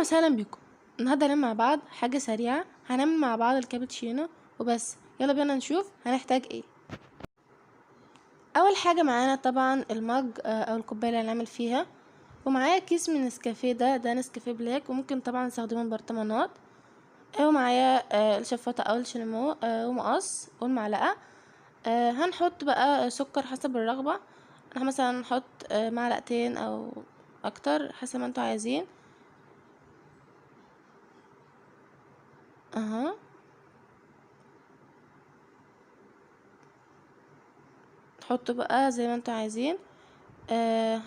اهلا وسهلا بيكم. النهارده هنعمل مع بعض حاجه سريعه، هنعمل مع بعض الكابتشينو وبس. يلا بينا نشوف هنحتاج ايه. اول حاجه معانا طبعا المج او الكوبايه اللي هنعمل فيها، ومعايا كيس من نسكافيه، ده نسكافيه بلاك، وممكن طبعا نستخدمه برطمانات. ومعايا الشفاطه او الشلمو ومقص والمعلقه. هنحط بقى سكر حسب الرغبه. احنا مثلا نحط معلقتين او اكتر حسب ما انتوا عايزين. اها تحطوا بقى زي ما انتوا عايزين.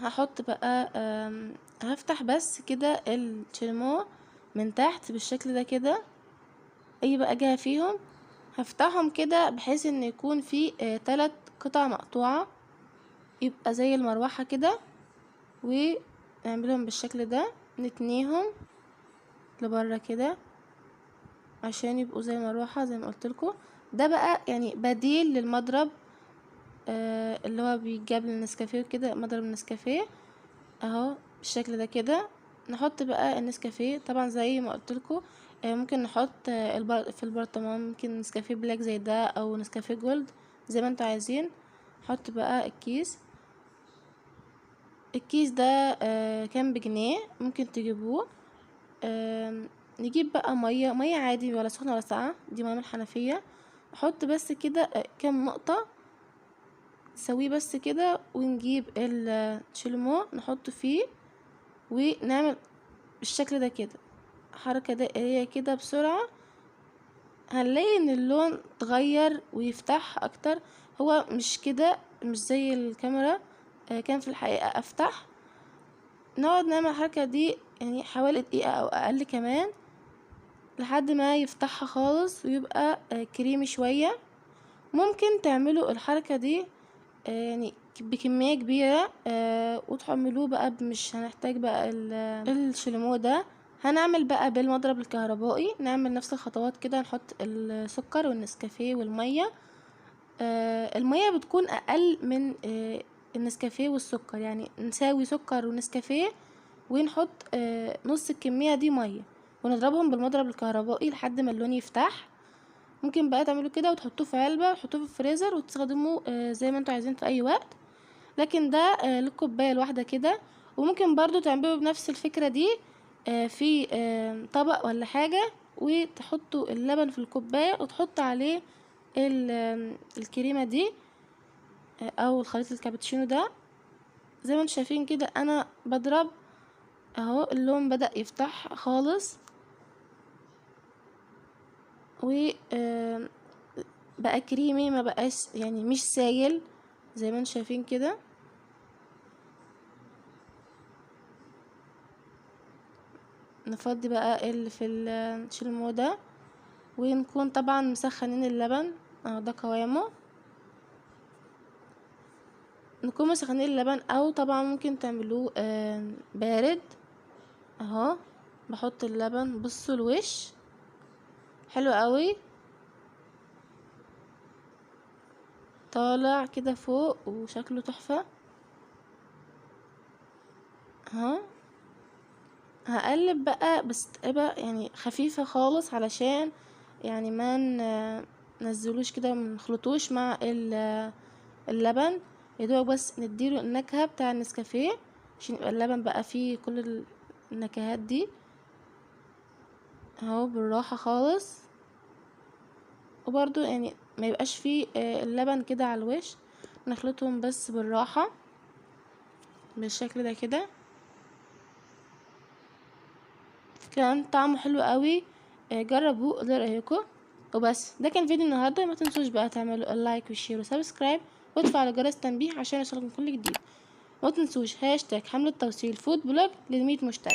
هحط بقى هفتح بس كده الشلمو من تحت بالشكل ده كده. اي بقى جهة فيهم هفتحهم كده بحيث ان يكون في 3 قطع مقطوعة، يبقى زي المروحة كده، ونعملهم بالشكل ده، نتنيهم لبره كده عشان يبقوا زي المروحة زي ما قلتلكوا. ده بقى يعني بديل للمضرب اللي هو بيجاب للنسكافيه كده، مضرب النسكافيه اهو بالشكل ده كده. نحط بقى النسكافيه طبعا زي ما قلتلكوا. ممكن نحط في البرطمان ممكن نسكافيه بلاك زي ده او نسكافيه جولد زي ما انتوا عايزين. نحط بقى الكيس ده كان بجنيه، ممكن تجيبوه. نجيب بقى مية عادي، ولا سخنة ولا ساقعة، دي مية من الحنفية. احط بس كده كام نقطة، نسويه بس كده، ونجيب الشلمو نحطه فيه ونعمل بالشكل ده كده، حركة دائرية كده بسرعة. هنلاقي ان اللون اتغير ويفتح اكتر. هو مش كده، مش زي الكاميرا، كان في الحقيقة افتح. نقعد نعمل الحركة دي يعني حوالي دقيقة او اقل كمان، لحد ما يفتحها خالص ويبقى كريمي شوية. ممكن تعملوا الحركة دي يعني بكمية كبيرة وتحملوه بقى، مش هنحتاج بقى الشلمو ده. هنعمل بقى بالمضرب الكهربائي، نعمل نفس الخطوات كده، نحط السكر والنسكافيه والمية. المية بتكون اقل من النسكافيه والسكر، يعني نساوي سكر ونسكافيه ونحط نص الكمية دي مية، ونضربهم بالمضرب الكهربائي لحد ما اللون يفتح. ممكن بقى تعملوا كده وتحطوه في علبة وتحطوه في الفريزر وتستخدموه زي ما انتوا عايزين في اي وقت. لكن ده للكوباية الواحدة كده. وممكن برضو تعملوا بنفس الفكرة دي في طبق ولا حاجة، وتحطوا اللبن في الكوباية وتحطوا عليه الكريمة دي او الخليط الكابتشينو ده. زي ما انتوا شايفين كده انا بضرب اهو، اللون بدأ يفتح خالص، و بقى كريمي، ما بقاش يعني مش سايل زي ما انتوا شايفين كده. نفضي بقى اللي في الشلمو ده، ونكون طبعا مسخنين اللبن اهو، ده قوامه. نكون مسخنين اللبن، او طبعا ممكن تعملوه بارد اهو. بحط اللبن، بصوا الوش حلو قوي، طالع كده فوق وشكله تحفة اهو. هقلب بقى بس تبقى يعني خفيفة خالص، علشان يعني ما ننزلوش كده، منخلطوش مع اللبن. يدوب بس نديله النكهة بتاع النسكافيه، عشان يبقى اللبن بقى فيه كل النكهات دي اهو، بالراحة خالص. وبرضو يعني ما يبقاش فيه اللبن كده على الوش، نخلطهم بس بالراحة بالشكل ده كده. كان طعمه حلو قوي، جربوه قولوا رايكم. وبس، ده كان فيديو النهارده. ما تنسوش بقى تعملوا اللايك والشير وسبسكرايب وتفعلوا جرس التنبيه عشان يوصلكم كل جديد. ما تنسوش هاشتاج حملة توصيل فود بلوج ل100 مشترك.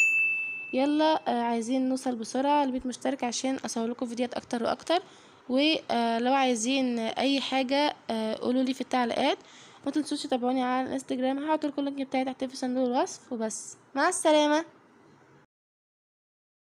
يلا عايزين نوصل بسرعة ل100 مشترك عشان اصور لكم فيديوهات اكتر واكتر. ولو عايزين اي حاجة قولوا لي في التعليقات. ما تنسوش تتابعوني على الانستجرام، هحط لكم اللينك بتاعي تحت في صندوق الوصف. وبس، مع السلامة.